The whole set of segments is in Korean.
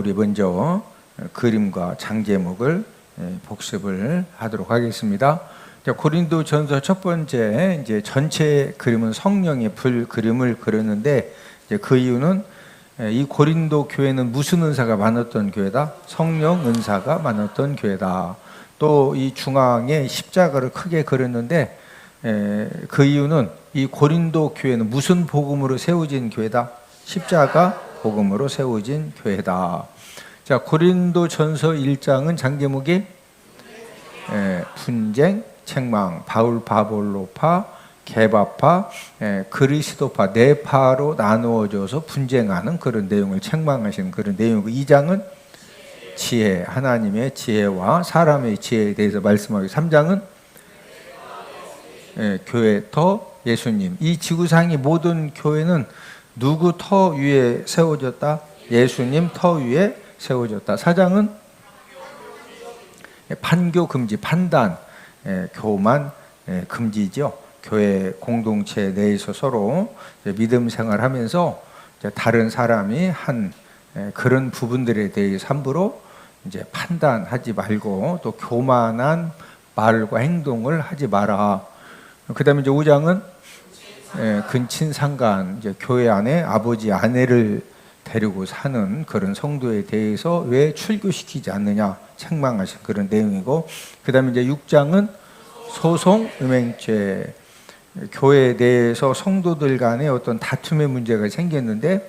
우리 먼저 그림과 장제목을 복습을 하도록 하겠습니다. 고린도전서 첫 번째 이제 전체 그림은 성령의 불 그림을 그렸는데, 이제 그 이유는 이 고린도 교회는 무슨 은사가 많았던 교회다? 성령 은사가 많았던 교회다. 또 이 중앙에 십자가를 크게 그렸는데, 그 이유는 이 고린도 교회는 무슨 복음으로 세워진 교회다? 십자가 복음으로 세워진 교회다. 자, 고린도전서 1장은 장제목이 분쟁, 책망, 바울 바볼로파, 게바파, 그리스도파 네 파로 나누어져서 분쟁하는 그런 내용을 책망하시는 그런 내용이고, 2장은 지혜, 하나님의 지혜와 사람의 지혜에 대해서 말씀하고, 3장은 교회 터 예수님. 이 지구상의 모든 교회는 누구 터 위에 세워졌다? 예수님 터 위에 세워졌다. 4장은 판교 금지, 판단, 교만 금지죠. 교회 공동체 내에서 서로 믿음 생활하면서 다른 사람이 한 그런 부분들에 대해서 함부로 이제 판단하지 말고, 또 교만한 말과 행동을 하지 마라. 그다음에 이제 5장은 근친상간, 이제 교회 안에 아버지 아내를 데리고 사는 그런 성도에 대해서 왜 출교시키지 않느냐 책망하신 그런 내용이고, 그 다음에 이제 6장은 소송, 음행죄. 교회 내에서 성도들 간에 어떤 다툼의 문제가 생겼는데,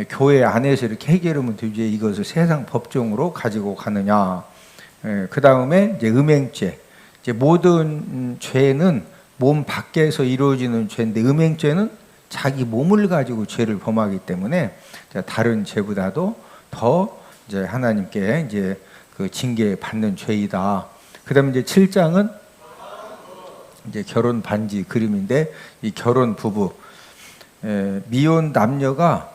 교회 안에서 이렇게 해결하면 되지 이것을 세상 법정으로 가지고 가느냐. 그 다음에 이제 음행죄. 이제 모든 죄는 몸 밖에서 이루어지는 죄인데, 음행죄는 자기 몸을 가지고 죄를 범하기 때문에 다른 죄보다도 더 이제 하나님께 이제 그 징계 받는 죄이다. 그다음에 이제 7장은 이제 결혼 반지 그림인데, 이 결혼 부부, 미혼 남녀가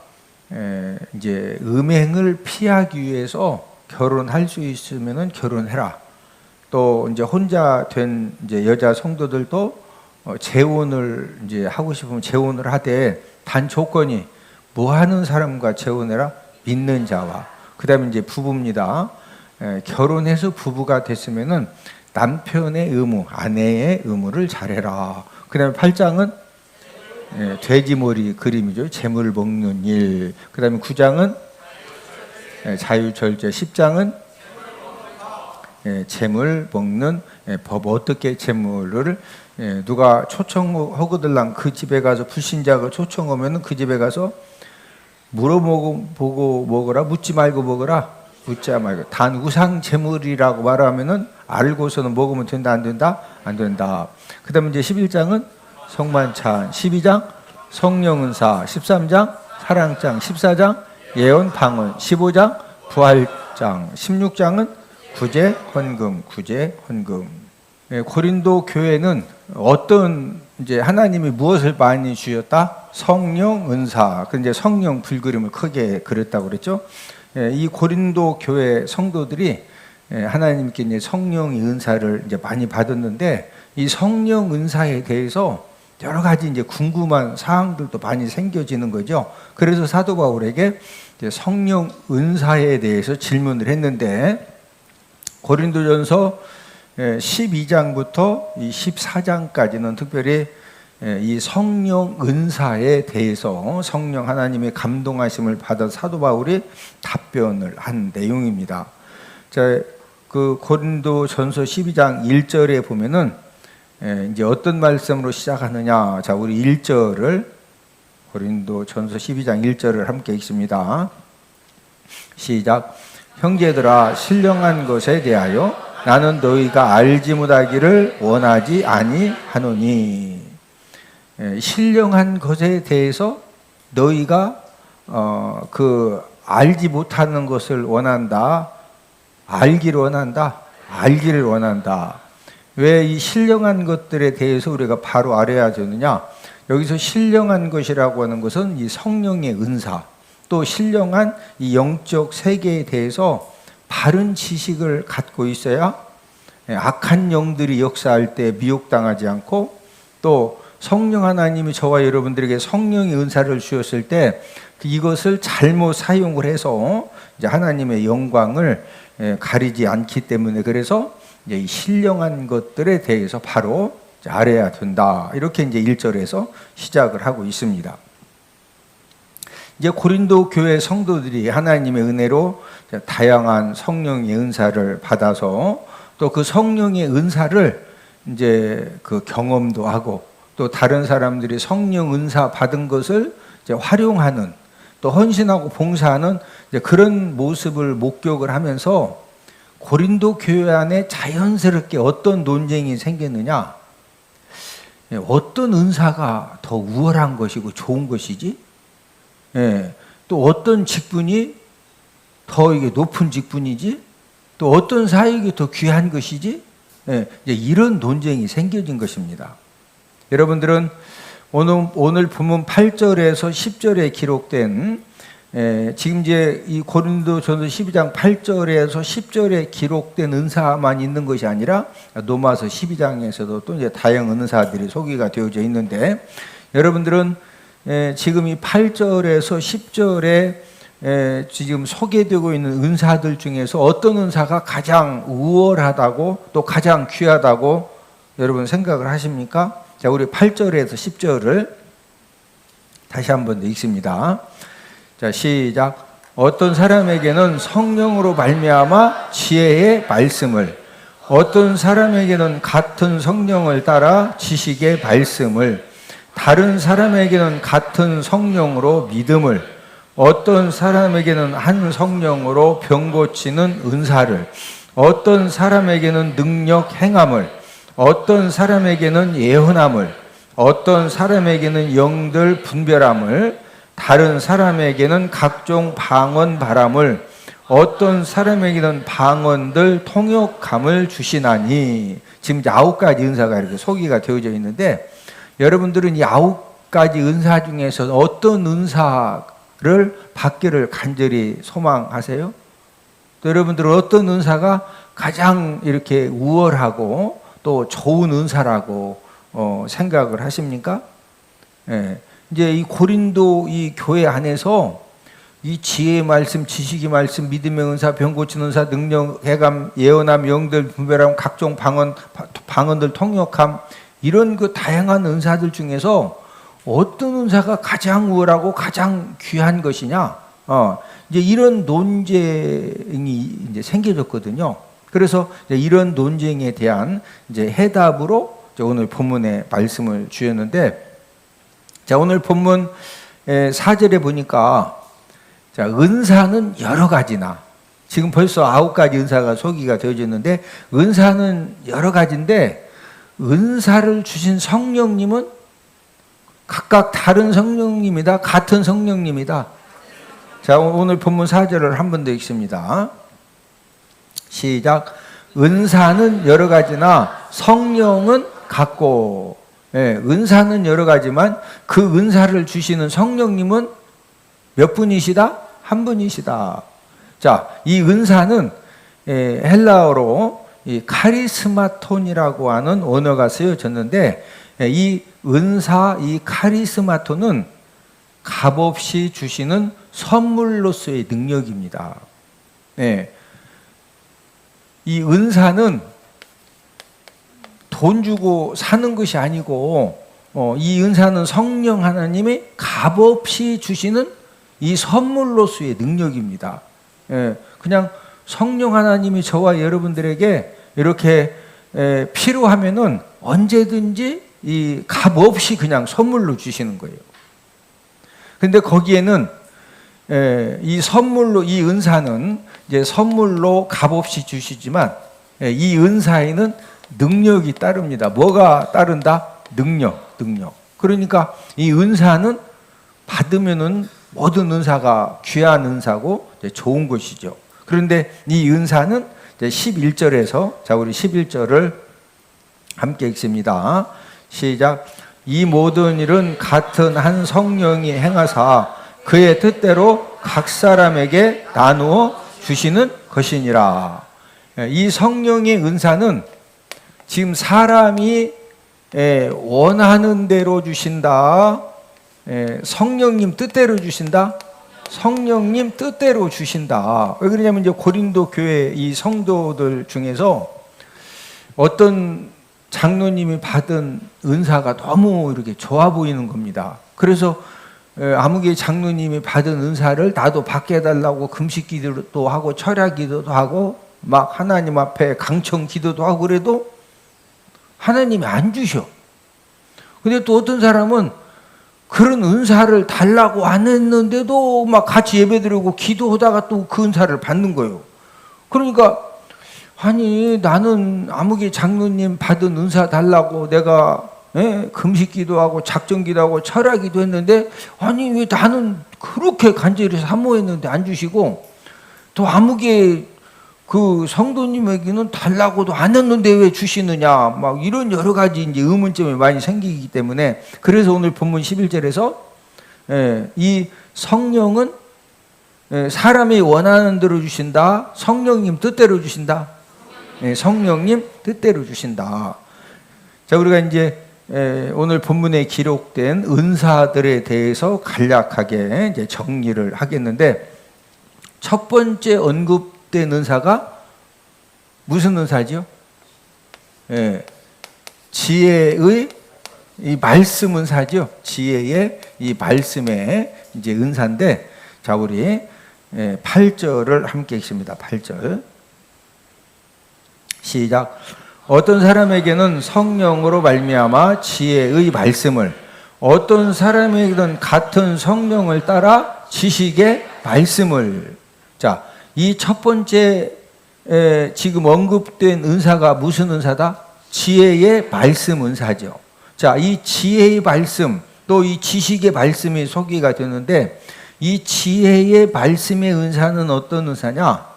이제 음행을 피하기 위해서 결혼할 수 있으면은 결혼해라. 또 이제 혼자 된 이제 여자 성도들도 재혼을 이제 하고 싶으면 재혼을 하되, 단 조건이 뭐 하는 사람과 재혼해라? 믿는 자와. 그다음에 이제 부부입니다. 결혼해서 부부가 됐으면은 남편의 의무, 아내의 의무를 잘해라. 그다음에 8장은 돼지머리 그림이죠. 재물 먹는 일. 그다음에 9장은 자유절제. 10장은 재물 먹는 법. 어떻게 재물을 누가 초청하거들랑 그 집에 가서, 불신자가 초청하면 그 집에 가서 물어보고 먹어라, 묻지 말고 먹어라, 묻지 말고. 단 우상 재물이라고 말하면은 알고서는 먹으면 된다, 안 된다? 안 된다. 그 다음에 이제 11장은 성만찬, 12장 성령은사, 13장 사랑장, 14장 예언 방언, 15장 부활장, 16장은 구제 헌금, 구제 헌금. 고린도 교회는 어떤 이제 하나님이 무엇을 많이 주셨다? 성령 은사. 그 이제 성령 불그림을 크게 그렸다고 그랬죠. 이 고린도 교회 성도들이 하나님께 이제 성령의 은사를 이제 많이 받았는데, 이 성령 은사에 대해서 여러 가지 이제 궁금한 사항들도 많이 생겨지는 거죠. 그래서 사도 바울에게 이제 성령 은사에 대해서 질문을 했는데, 고린도전서 12장부터 이 14장까지는 특별히 이 성령 은사에 대해서 성령 하나님의 감동하심을 받아 사도 바울이 답변을 한 내용입니다. 자, 그 고린도전서 12장 1절에 보면은 이제 어떤 말씀으로 시작하느냐. 자, 우리 1절을, 고린도전서 12장 1절을 함께 읽습니다. 시작. 형제들아, 신령한 것에 대하여 나는 너희가 알지 못하기를 원하지 아니하노니. 신령한 것에 대해서 너희가 그 알지 못하는 것을 원한다. 알기를 원한다. 알기를 원한다. 왜 이 신령한 것들에 대해서 우리가 바로 알아야 되느냐? 여기서 신령한 것이라고 하는 것은 이 성령의 은사, 또 신령한 이 영적 세계에 대해서 바른 지식을 갖고 있어야 악한 영들이 역사할 때 미혹당하지 않고, 또 성령 하나님이 저와 여러분들에게 성령의 은사를 주셨을 때 이것을 잘못 사용을 해서 이제 하나님의 영광을 가리지 않기 때문에, 그래서 이제 이 신령한 것들에 대해서 바로 알아야 된다. 이렇게 이제 1절에서 시작을 하고 있습니다. 이제 고린도 교회 성도들이 하나님의 은혜로 다양한 성령의 은사를 받아서 또 그 성령의 은사를 이제 그 경험도 하고 또 다른 사람들이 성령 은사 받은 것을 이제 활용하는, 또 헌신하고 봉사하는 이제 그런 모습을 목격을 하면서 고린도 교회 안에 자연스럽게 어떤 논쟁이 생겼느냐, 어떤 은사가 더 우월한 것이고 좋은 것이지, 또 어떤 직분이 더 이게 높은 직분이지, 또 어떤 사역이 더 귀한 것이지, 이런 논쟁이 생겨진 것입니다. 여러분들은 오늘 본문 8절에서 10절에 기록된 지금 이제 이 고린도전서 12장 8절에서 10절에 기록된 은사만 있는 것이 아니라 로마서 12장에서도 또 이제 다양한 은사들이 소개가 되어져 있는데, 여러분들은 지금 이 8절에서 10절에 지금 소개되고 있는 은사들 중에서 어떤 은사가 가장 우월하다고 또 가장 귀하다고 여러분 생각을 하십니까? 자, 우리 8절에서 10절을 다시 한번 더 읽습니다. 자, 시작. 어떤 사람에게는 성령으로 말미암아 지혜의 말씀을, 어떤 사람에게는 같은 성령을 따라 지식의 말씀을, 다른 사람에게는 같은 성령으로 믿음을, 어떤 사람에게는 한 성령으로 병 고치는 은사를, 어떤 사람에게는 능력 행함을, 어떤 사람에게는 예언함을, 어떤 사람에게는 영들 분별함을, 다른 사람에게는 각종 방언 바람을, 어떤 사람에게는 방언들 통역함을 주시나니. 지금 이제 9가지 은사가 이렇게 소개가 되어져 있는데, 여러분들은 이 9가지 은사 중에서 어떤 은사를 받기를 간절히 소망하세요? 또 여러분들은 어떤 은사가 가장 이렇게 우월하고 또 좋은 은사라고 생각을 하십니까? 이제 이 고린도 이 교회 안에서 이 지혜의 말씀, 지식의 말씀, 믿음의 은사, 병 고치는 은사, 능력, 해감, 예언함, 영들 분별함, 각종 방언들 통역함, 이런 그 다양한 은사들 중에서 어떤 은사가 가장 우월하고 가장 귀한 것이냐? 이제 이런 논쟁이 이제 생겨졌거든요. 그래서 이제 이런 논쟁에 대한 이제 해답으로 이제 오늘 본문에 말씀을 주셨는데, 자, 오늘 본문 4절에 보니까, 자, 은사는 여러 가지나, 지금 벌써 9가지 은사가 소개가 되어졌는데, 은사는 여러 가지인데, 은사를 주신 성령님은 각각 다른 성령님이다, 같은 성령님이다. 자, 오늘 본문 4절을 한 번 더 읽습니다. 시작. 은사는 여러 가지나 성령은 같고. 은사는 여러 가지만 그 은사를 주시는 성령님은 몇 분이시다? 한 분이시다. 자, 이 은사는 헬라어로 이 카리스마톤이라고 하는 언어가 쓰여졌는데, 이 은사, 이 카리스마톤은 값없이 주시는 선물로서의 능력입니다. 이 은사는 돈 주고 사는 것이 아니고, 이 은사는 성령 하나님이 값없이 주시는 이 선물로서의 능력입니다. 그냥 성령 하나님이 저와 여러분들에게 이렇게 필요하면은 언제든지 이 값없이 그냥 선물로 주시는 거예요. 근데 거기에는 이 선물로, 이 은사는 이제 선물로 값없이 주시지만, 이 은사에는 능력이 따릅니다. 뭐가 따른다? 능력. 그러니까 이 은사는 받으면은 모든 은사가 귀한 은사고 좋은 것이죠. 그런데 이 은사는 11절에서, 자, 우리 11절을 함께 읽습니다. 시작. 이 모든 일은 같은 한 성령이 행하사 그의 뜻대로 각 사람에게 나누어 주시는 것이니라. 이 성령의 은사는 지금 사람이 원하는 대로 주신다. 성령님 뜻대로 주신다. 성령님 뜻대로 주신다. 왜 그러냐면 이제 고린도 교회 이 성도들 중에서 어떤 장로님이 받은 은사가 너무 이렇게 좋아 보이는 겁니다. 그래서 아무개 장로님이 받은 은사를 나도 받게 해달라고 금식 기도도 하고 철야 기도도 하고 막 하나님 앞에 강청 기도도 하고 그래도 하나님이 안 주셔. 근데 또 어떤 사람은 그런 은사를 달라고 안 했는데도 막 같이 예배드리고 기도하다가 또 그 은사를 받는 거예요. 그러니까 아니 나는 아무개 장로님 받은 은사 달라고 내가 금식 기도하고 작정 기도하고 철야 기도했는데 아니 왜 나는 그렇게 간절히 사모했는데 안 주시고 또 아무개 그 성도님에게는 달라고도 안 했는데 왜 주시느냐 막 이런 여러 가지 이제 의문점이 많이 생기기 때문에 그래서 오늘 본문 11절에서 이 성령은 사람이 원하는 대로 주신다. 성령님 뜻대로 주신다. 성령님 뜻대로 주신다. 자, 우리가 이제 오늘 본문에 기록된 은사들에 대해서 간략하게 이제 정리를 하겠는데 첫 번째 언급된 은사가 무슨 은사죠? 지혜의 이 말씀 은사죠. 지혜의 이 말씀의 이제 은사인데 자, 우리 8절을 함께 읽습니다. 8절. 시작. 어떤 사람에게는 성령으로 말미암아 지혜의 말씀을 어떤 사람에게는 같은 성령을 따라 지식의 말씀을. 자, 이 첫 번째 지금 언급된 은사가 무슨 은사다? 지혜의 말씀 은사죠. 자, 이 지혜의 말씀 또 이 지식의 말씀이 소개가 되는데 이 지혜의 말씀의 은사는 어떤 은사냐?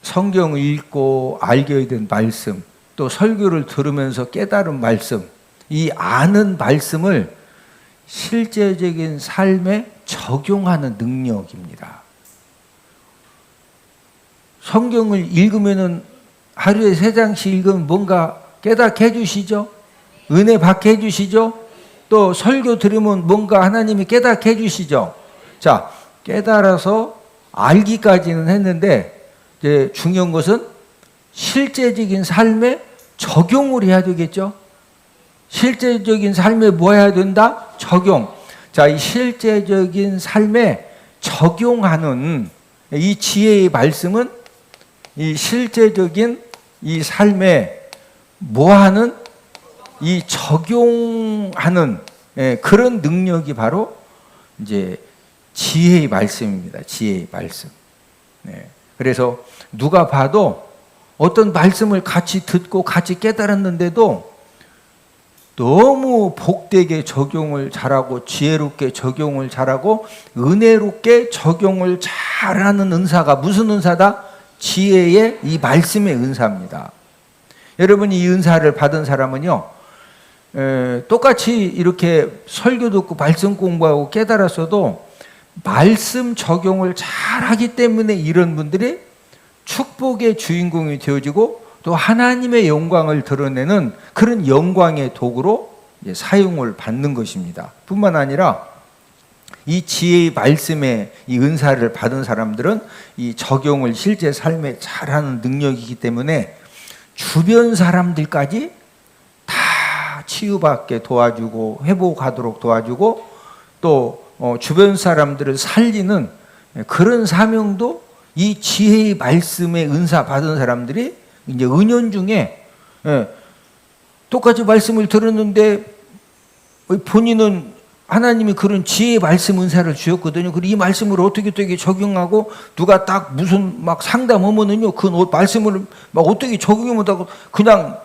성경을 읽고 알게 된 말씀, 또 설교를 들으면서 깨달은 말씀, 이 아는 말씀을 실제적인 삶에 적용하는 능력입니다. 성경을 읽으면은 하루에 3장씩 읽으면 뭔가 깨닫게 해주시죠? 은혜 받게 해주시죠? 또 설교 들으면 뭔가 하나님이 깨닫게 해주시죠? 자, 깨달아서 알기까지는 했는데 이제 중요한 것은 실제적인 삶에 적용을 해야 되겠죠? 실제적인 삶에 뭐 해야 된다? 적용. 자, 이 실제적인 삶에 적용하는 이 지혜의 말씀은 이 실제적인 이 삶에 뭐 하는? 이 적용하는 그런 능력이 바로 이제 지혜의 말씀입니다. 지혜의 말씀. 그래서 누가 봐도 어떤 말씀을 같이 듣고 같이 깨달았는데도 너무 복되게 적용을 잘하고 지혜롭게 적용을 잘하고 은혜롭게 적용을 잘하는 은사가 무슨 은사다? 지혜의 이 말씀의 은사입니다. 여러분 이 은사를 받은 사람은요 똑같이 이렇게 설교 듣고 말씀 공부하고 깨달았어도 말씀 적용을 잘하기 때문에 이런 분들이 축복의 주인공이 되어지고 또 하나님의 영광을 드러내는 그런 영광의 도구로 사용을 받는 것입니다. 뿐만 아니라 이 지혜의 말씀의 이 은사를 받은 사람들은 이 적용을 실제 삶에 잘하는 능력이기 때문에 주변 사람들까지 다 치유받게 도와주고 회복하도록 도와주고 또 주변 사람들을 살리는 그런 사명도 이 지혜의 말씀의 은사 받은 사람들이 이제 은연중에 똑같이 말씀을 들었는데 본인은 하나님이 그런 지혜의 말씀 은사를 주셨거든요. 그리고 이 말씀을 어떻게 적용하고 누가 딱 무슨 막 상담하면은요 그 말씀을 막 어떻게 적용을 못하고 그냥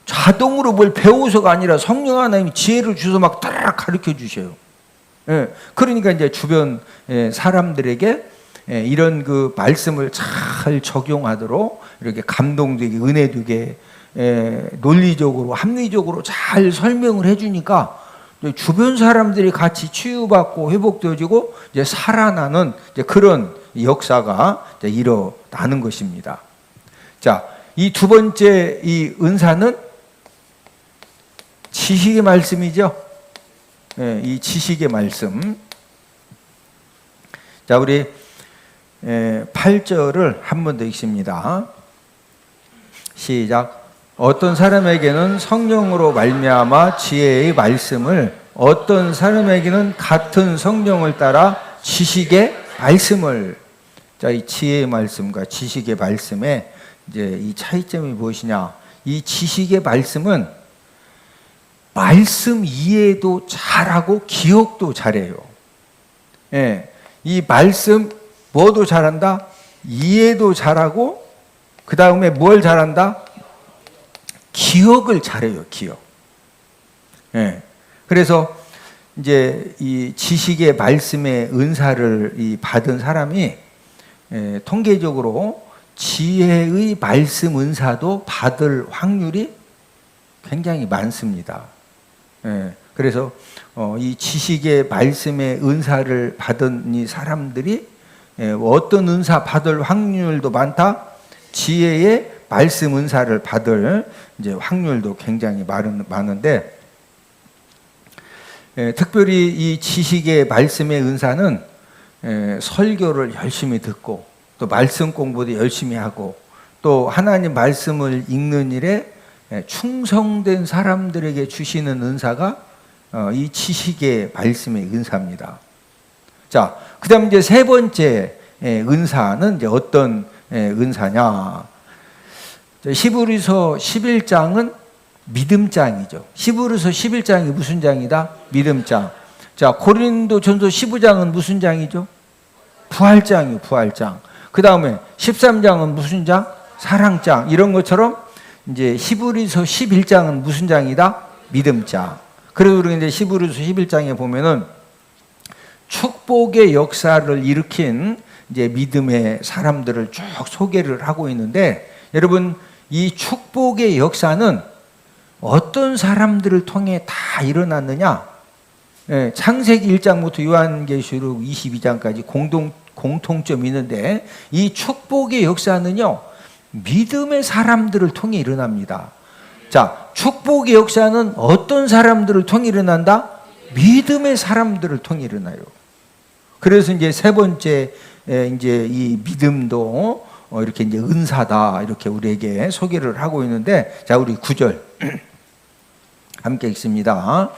자동으로 뭘 배워서가 아니라 성령 하나님이 지혜를 주셔서 막 따라 가르쳐 주셔요. 그러니까 이제 주변 사람들에게 이런 그 말씀을 잘 적용하도록 이렇게 감동되게 은혜되게 논리적으로 합리적으로 잘 설명을 해주니까 주변 사람들이 같이 치유받고 회복되어지고 이제 살아나는 이제 그런 역사가 이제 일어나는 것입니다. 자, 이 두 번째 이 은사는 지식의 말씀이죠. 예, 이 지식의 말씀. 자, 우리 8절을 한 번 더 읽습니다. 시작. 어떤 사람에게는 성령으로 말미암아 지혜의 말씀을, 어떤 사람에게는 같은 성령을 따라 지식의 말씀을. 자, 이 지혜의 말씀과 지식의 말씀에 이제 이 차이점이 무엇이냐? 이 지식의 말씀은 말씀 이해도 잘하고 기억도 잘해요. 예, 이 말씀 뭐도 잘한다? 이해도 잘하고, 그 다음에 뭘 잘한다? 기억을 잘해요, 기억. 예. 그래서 이제 이 지식의 말씀의 은사를 받은 사람이 통계적으로 지혜의 말씀 은사도 받을 확률이 굉장히 많습니다. 예. 그래서 이 지식의 말씀의 은사를 받은 이 사람들이 어떤 은사 받을 확률도 많다? 지혜의 말씀 은사를 받을 이제 확률도 굉장히 많은데, 특별히 이 지식의 말씀의 은사는 설교를 열심히 듣고, 또 말씀 공부도 열심히 하고, 또 하나님 말씀을 읽는 일에 충성된 사람들에게 주시는 은사가 이 지식의 말씀의 은사입니다. 자, 그 다음 이제 세 번째 은사는 이제 어떤 은사냐? 히브리서 11장은 믿음장이죠. 히브리서 11장이 무슨 장이다? 믿음장. 자, 고린도전서 15장은 무슨 장이죠? 부활장이요, 부활장. 그 다음에 13장은 무슨 장? 사랑장. 이런 것처럼 이제 히브리서 11장은 무슨 장이다? 믿음장. 그래서 우리 이제 히브리서 11장에 보면은 축복의 역사를 일으킨 이제 믿음의 사람들을 쭉 소개를 하고 있는데, 여러분, 이 축복의 역사는 어떤 사람들을 통해 다 일어났느냐? 창세기 1장부터 요한계시록 22장까지 공통점이 있는데, 이 축복의 역사는요, 믿음의 사람들을 통해 일어납니다. 자, 축복의 역사는 어떤 사람들을 통해 일어난다? 믿음의 사람들을 통해 일어나요. 그래서 이제 세 번째 이제 이 믿음도 이렇게 이제 은사다, 이렇게 우리에게 소개를 하고 있는데, 자, 우리 9절 함께 읽습니다.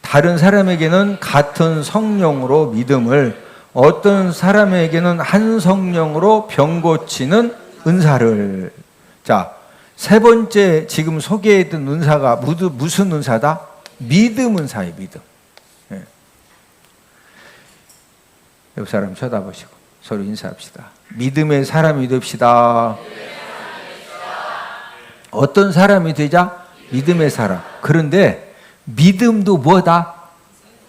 다른 사람에게는 같은 성령으로 믿음을, 어떤 사람에게는 한 성령으로 병 고치는 은사를. 자, 세 번째 지금 소개했던 은사가 무슨 은사다? 믿음 은사예요, 믿음. 예. 옆 사람 쳐다보시고 서로 인사합시다. 믿음의 사람이 됩시다. 어떤 사람이 되자? 믿음의 사람. 그런데 믿음도 뭐다?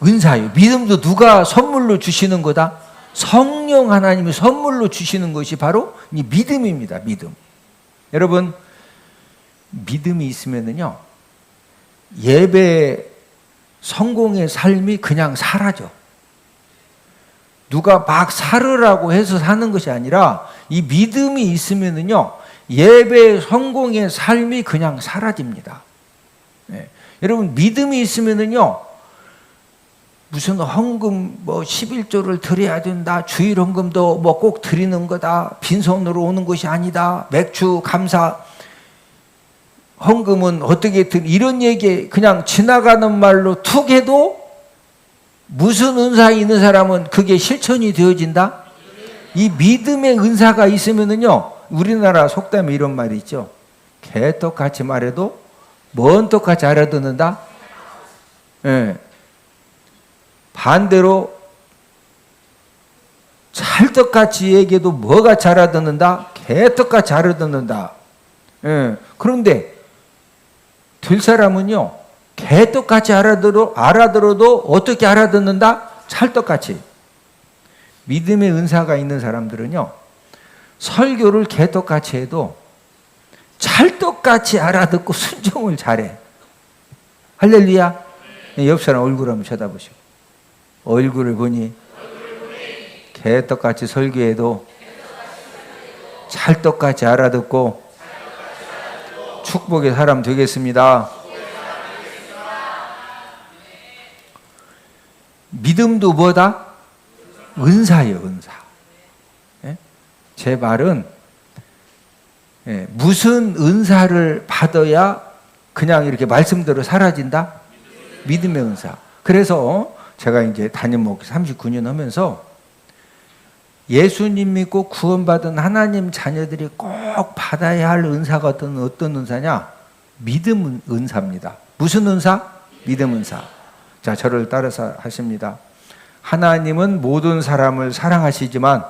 은사예요. 믿음도 누가 선물로 주시는 거다? 성령 하나님이 선물로 주시는 것이 바로 이 믿음입니다. 믿음. 여러분, 믿음이 있으면은요, 예배 성공의 삶이 그냥 사라져. 누가 막 살으라고 해서 사는 것이 아니라, 이 믿음이 있으면은요, 예배 성공의 삶이 그냥 사라집니다. 네. 여러분, 믿음이 있으면은요, 무슨 헌금 11조를 드려야 된다, 주일 헌금도 꼭 드리는 거다, 빈손으로 오는 것이 아니다, 맥주 감사 헌금은 어떻게 이런 얘기 그냥 지나가는 말로 툭 해도 무슨 은사 있는 사람은 그게 실천이 되어진다? 이 믿음의 은사가 있으면은요, 우리나라 속담에 이런 말이 있죠. 개떡같이 말해도 뭔 떡같이 알아듣는다? 예. 반대로 찰떡같이 얘기해도 뭐같이 알아듣는다? 개떡같이 알아듣는다. 예. 그런데 될 사람은요, 개떡같이 알아들어도 어떻게 알아듣는다? 찰떡같이. 믿음의 은사가 있는 사람들은요, 설교를 개떡같이 해도 찰떡같이 알아듣고 순종을 잘해. 할렐루야. 옆 사람 얼굴 한번 쳐다보시고, 얼굴을 보니 개떡같이 설교해도 찰떡같이 알아듣고 축복의 사람 되겠습니다. 믿음도 뭐다? 은사예요, 은사. 예? 제 말은 무슨 은사를 받아야 그냥 이렇게 말씀대로 사라진다? 믿음의 은사. 그래서 제가 이제 담임 목회 39년 하면서 예수님 믿고 구원받은 하나님 자녀들이 꼭 받아야 할 은사가 어떤 은사냐? 믿음 은사입니다. 무슨 은사? 믿음 은사. 자, 저를 따라서 하십니다. 하나님은 모든 사람을 사랑하시지만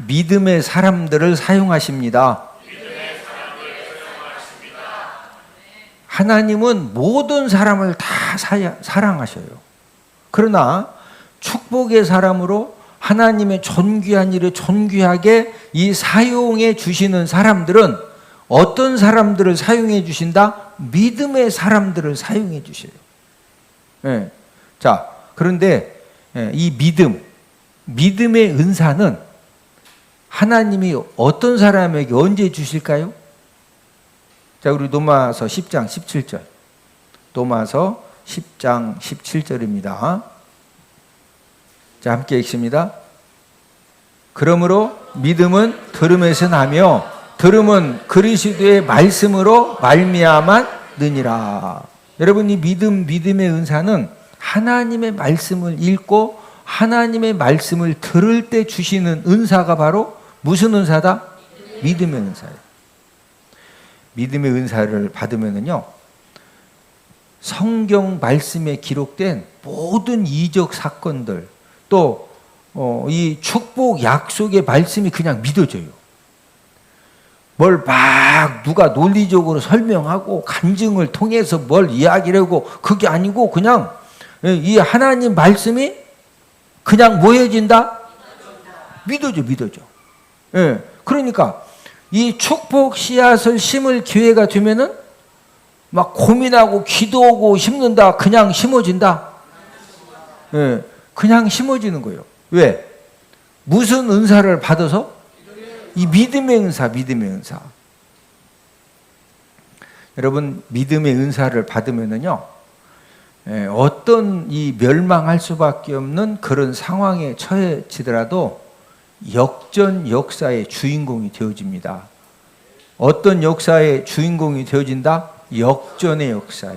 믿음의 사람들을 사용하십니다. 하나님은 모든 사람을 다 사랑하셔요. 그러나 축복의 사람으로 하나님의 존귀한 일을 존귀하게 이 사용해 주시는 사람들은 어떤 사람들을 사용해 주신다? 믿음의 사람들을 사용해 주셔요. 예. 자, 그런데 이 믿음의 은사는 하나님이 어떤 사람에게 언제 주실까요? 자, 우리 로마서 10장 17절. 로마서 10장 17절입니다. 자, 함께 읽습니다. 그러므로 믿음은 들음에서 나며 들음은 그리스도의 말씀으로 말미암았느니라. 여러분, 이 믿음의 은사는 하나님의 말씀을 읽고 하나님의 말씀을 들을 때 주시는 은사가 바로 무슨 은사다? 믿음의 은사예요. 믿음의 은사를 받으면은요, 성경 말씀에 기록된 모든 이적 사건들, 또 이 축복 약속의 말씀이 그냥 믿어져요. 뭘 막 누가 논리적으로 설명하고 간증을 통해서 뭘 이야기를 하고 그게 아니고 그냥 이 하나님 말씀이 그냥 뭐해진다? 믿어져. 예. 그러니까 이 축복 씨앗을 심을 기회가 되면은 막 고민하고 기도하고 심는다. 그냥 심어진다. 예. 그냥 심어지는 거예요. 왜? 무슨 은사를 받아서? 이 믿음의 은사. 여러분, 믿음의 은사를 받으면은요, 어떤 이 멸망할 수밖에 없는 그런 상황에 처해지더라도 역전 역사의 주인공이 되어집니다. 어떤 역사의 주인공이 되어진다? 역전의 역사.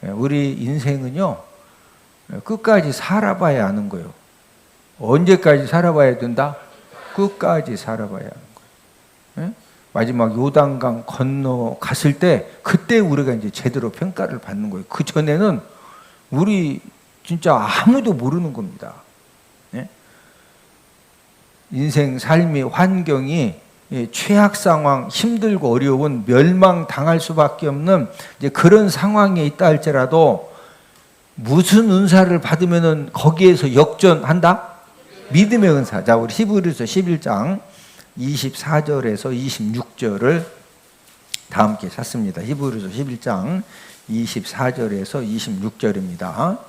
우리 인생은요, 끝까지 살아봐야 하는 거예요. 언제까지 살아봐야 된다? 끝까지 살아봐야 하는 거예요. 마지막 요단강 건너갔을 때 그때 우리가 이제 제대로 평가를 받는 거예요. 그 전에는 우리 진짜 아무도 모르는 겁니다. 인생 삶의 환경이 최악 상황, 힘들고 어려운 멸망 당할 수밖에 없는 이제 그런 상황에 있다 할지라도 무슨 은사를 받으면은 거기에서 역전한다? 믿음의 은사. 자, 우리 히브리서 11장 24절에서 26절을 다 함께 찾습니다. 히브리서 11장 24절에서 26절입니다.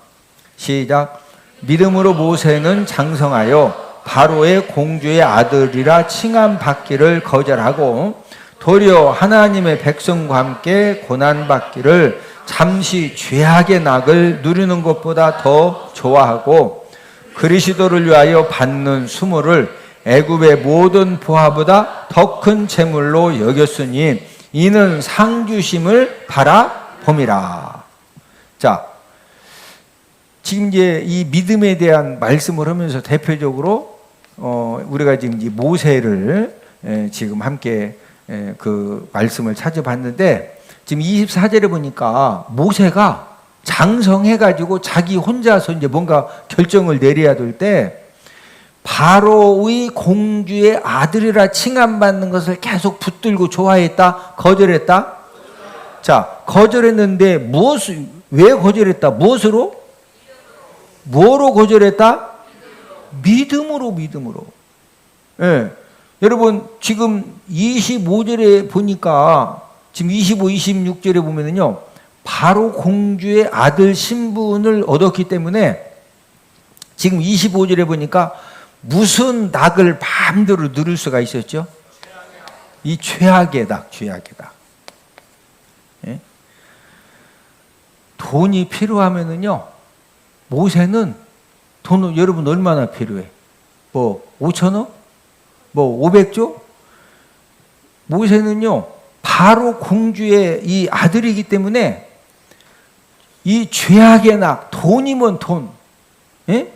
시작. 믿음으로 모세는 장성하여 바로의 공주의 아들이라 칭함받기를 거절하고 도리어 하나님의 백성과 함께 고난받기를 잠시 죄악의 낙을 누리는 것보다 더 좋아하고 그리스도를 위하여 받는 수모를 애굽의 모든 보화보다 더 큰 재물로 여겼으니 이는 상 주심을 바라봄이라. 자, 지금 이제 이 믿음에 대한 말씀을 하면서 대표적으로 우리가 지금 이 모세를 지금 함께 그 말씀을 찾아봤는데 지금 24절에 보니까 모세가 장성해가지고 자기 혼자서 이제 뭔가 결정을 내려야 될 때 바로의 공주의 아들이라 칭함받는 것을 계속 붙들고 좋아했다? 거절했다? 자, 거절했는데 왜 거절했다? 무엇으로? 뭐로 거절했다? 믿음으로. 예. 여러분, 지금 25절에 보니까 지금 25, 26절에 보면은요, 바로 공주의 아들 신분을 얻었기 때문에 지금 25절에 보니까 무슨 낙을 마음대로 누릴 수가 있었죠? 이 죄악의 낙. 예? 돈이 필요하면은요, 모세는 돈은 여러분 얼마나 필요해? 뭐 5천억? 뭐 500조? 모세는요, 바로 공주의 이 아들이기 때문에 이 죄악의 낙, 돈이면 돈, 예?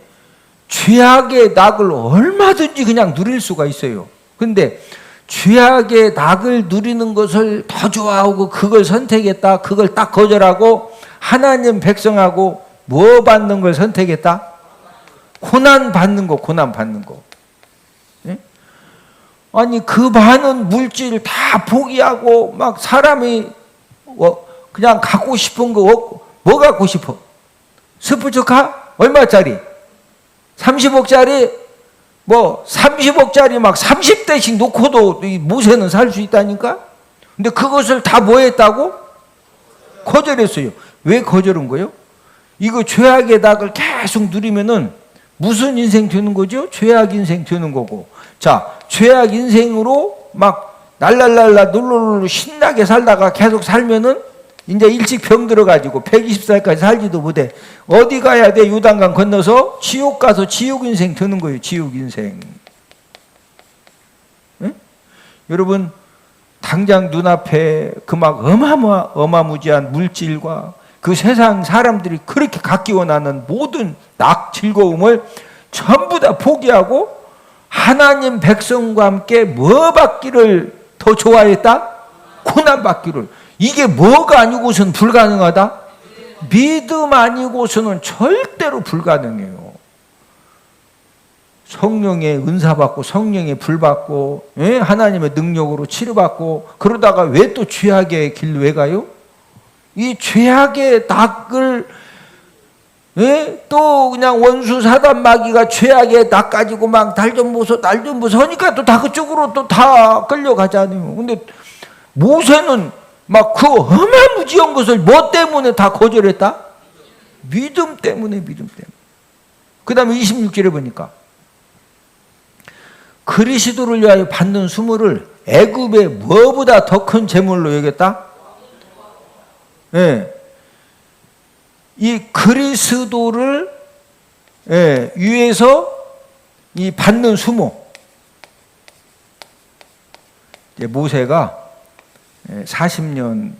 죄악의 낙을 얼마든지 그냥 누릴 수가 있어요. 근데 죄악의 낙을 누리는 것을 더 좋아하고 그걸 선택했다, 그걸 딱 거절하고 하나님 백성하고 뭐 받는 걸 선택했다? 고난 받는 거, 고난 받는 거. 예? 아니 그 많은 물질 다 포기하고 막 사람이 그냥 갖고 싶은 거 뭐 갖고 싶어? 스포츠카? 얼마짜리? 30억짜리? 뭐 30억짜리 막 30대씩 놓고도 이 모세는 살 수 있다니까? 근데 그것을 다 뭐 했다고? 거절했어요. 왜 거절한 거예요? 이거 죄악의 낙을 계속 누리면은 무슨 인생 되는 거죠? 죄악 인생 되는 거고. 자, 죄악 인생으로 막 날랄랄라 놀놀놀 신나게 살다가 계속 살면은 이제 일찍 병 들어가지고 120살까지 살지도 못해. 어디 가야 돼? 요단강 건너서 지옥 가서 지옥 인생 되는 거예요. 지옥 인생. 응? 여러분 당장 눈앞에 그 막 어마무지한 물질과 그 세상 사람들이 그렇게 갖기 원하는 모든 낙 즐거움을 전부 다 포기하고 하나님 백성과 함께 뭐 받기를 더 좋아했다? 고난 받기를. 이게 뭐가 아니고서는 불가능하다? 믿음 아니고서는 절대로 불가능해요. 성령의 은사 받고 성령의 불 받고, 예? 하나님의 능력으로 치료받고, 그러다가 왜 또 죄악의 길로 왜 가요? 이 죄악의 낙을, 예? 또 그냥 원수 사단 마귀가 죄악의 낙 가지고 막 날 좀 보소 하니까 또 다 그쪽으로 또 다 끌려가잖아요. 근데 모세는 막 그 어마무지한 것을 뭐 때문에 다 거절했다? 믿음 때문에, 믿음 때문에. 그 다음에 26절에 보니까 그리스도를 위하여 받는 수모를 애굽의 뭐보다 더 큰 재물로 여겼다? 예. 이 그리스도를 위해서 이 받는 수모. 모세가 40년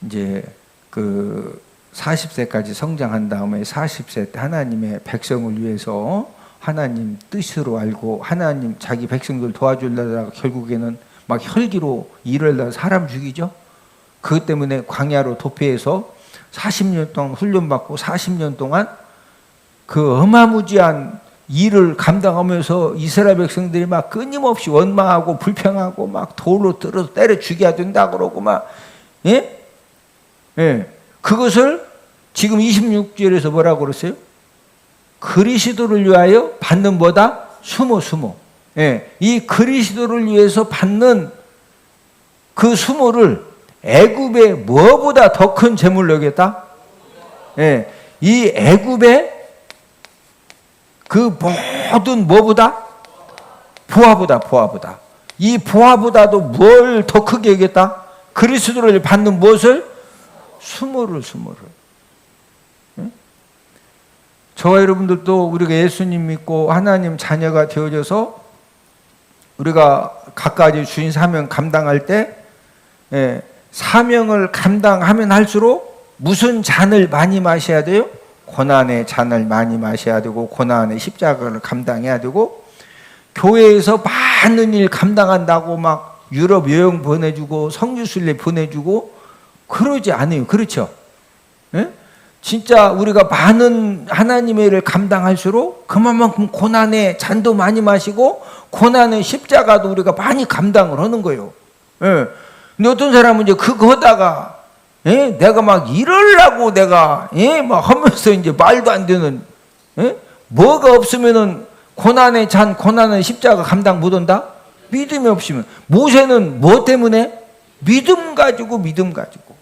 이제 그 40세까지 성장한 다음에 40세 때 하나님의 백성을 위해서 하나님 뜻으로 알고 하나님 자기 백성들 도와주려다가 결국에는 막 혈기로 일을 하다 사람 죽이죠. 그것 때문에 광야로 도피해서 40년 동안 훈련받고 40년 동안 그 어마무지한 일을 감당하면서 이스라엘 백성들이 막 끊임없이 원망하고 불평하고 막 돌로 때려 죽여야 된다 그러고 막, 예? 예. 그것을 지금 26절에서 뭐라고 그랬어요? 그리스도를 위하여 받는 뭐다? 수모. 예. 이 그리스도를 위해서 받는 그 수모를 애굽의 뭐보다 더 큰 재물로 여겼다? 예. 이 애굽의 그 모든 뭐보다? 보화보다. 이 보화보다도 뭘 더 크게 여겼다? 그리스도를 받는 무엇을? 수모를. 응? 저와 여러분들도 우리가 예수님 믿고 하나님 자녀가 되어져서 우리가 각가지 주인 사명 감당할 때 사명을 감당하면 할수록 무슨 잔을 많이 마셔야 돼요? 고난의 잔을 많이 마셔야 되고 고난의 십자가를 감당해야 되고 교회에서 많은 일 감당한다고 막 유럽 여행 보내주고 성주순례 보내주고 그러지 않아요. 그렇죠? 예? 진짜 우리가 많은 하나님의 일을 감당할수록 그만큼 고난의 잔도 많이 마시고 고난의 십자가도 우리가 많이 감당을 하는 거예요. 예. 근데 어떤 사람은 이제 그거 하다가 내가 막 이러려고 내가 막 하면서 이제 말도 안 되는 뭐가 없으면은 고난의 잔, 고난의 십자가 감당 못한다? 믿음이 없으면. 모세는 뭐 때문에? 믿음 가지고.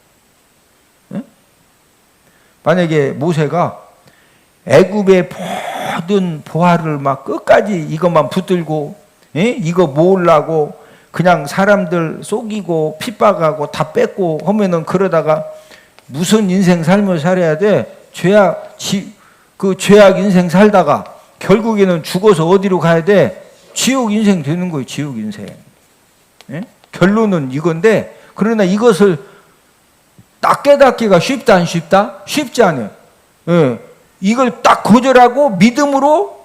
만약에 모세가 애굽의 모든 보화를 막 끝까지 이것만 붙들고 이거 모으려고 그냥 사람들 속이고 핍박하고 다 뺏고 하면은 그러다가 무슨 인생 삶을 살아야 돼? 그 죄악 인생 살다가 결국에는 죽어서 어디로 가야 돼? 지옥 인생 되는 거예요. 지옥 인생. 예? 결론은 이건데, 그러나 이것을 딱 깨닫기가 쉽다 안 쉽다? 쉽지 않아요. 예. 이걸 딱 거절하고 믿음으로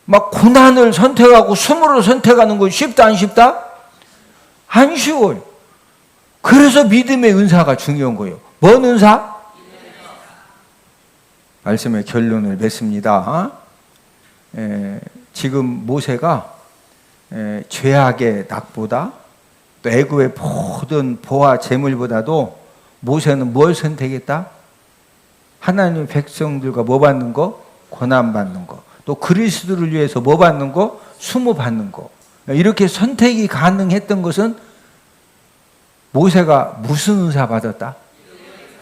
막 고난을 선택하고 숨으로 선택하는 거 쉽다 안 쉽다? 안 쉬워요. 그래서 믿음의 은사가 중요한 거예요. 뭔 은사? 말씀의 결론을 맺습니다. 지금 모세가 죄악의 낙보다 또 애굽의 모든 보화 재물보다도 모세는 뭘 선택했다? 하나님의 백성들과 뭐 받는 거? 고난 받는 거. 또 그리스도를 위해서 뭐 받는 거? 수모 받는 거. 이렇게 선택이 가능했던 것은 모세가 무슨 은사 받았다?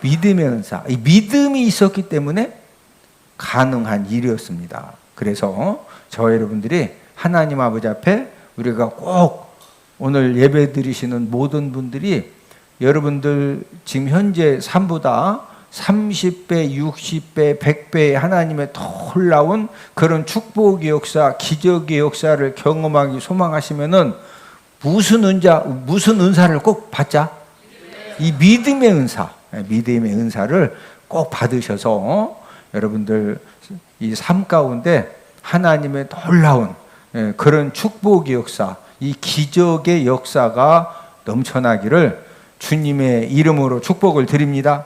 믿음의 은사. 이 믿음이 있었기 때문에 가능한 일이었습니다. 그래서 저와 여러분들이 하나님 아버지 앞에 우리가 꼭 오늘 예배 드리시는 모든 분들이 여러분들 지금 현재 삶보다 30배, 60배, 100배의 하나님의 놀라운 그런 축복의 역사, 기적의 역사를 경험하기 소망하시면은 무슨 은사를 꼭 받자? 이 믿음의 은사, 믿음의 은사를 꼭 받으셔서 여러분들 이 삶 가운데 하나님의 놀라운 그런 축복의 역사, 이 기적의 역사가 넘쳐나기를 주님의 이름으로 축복을 드립니다.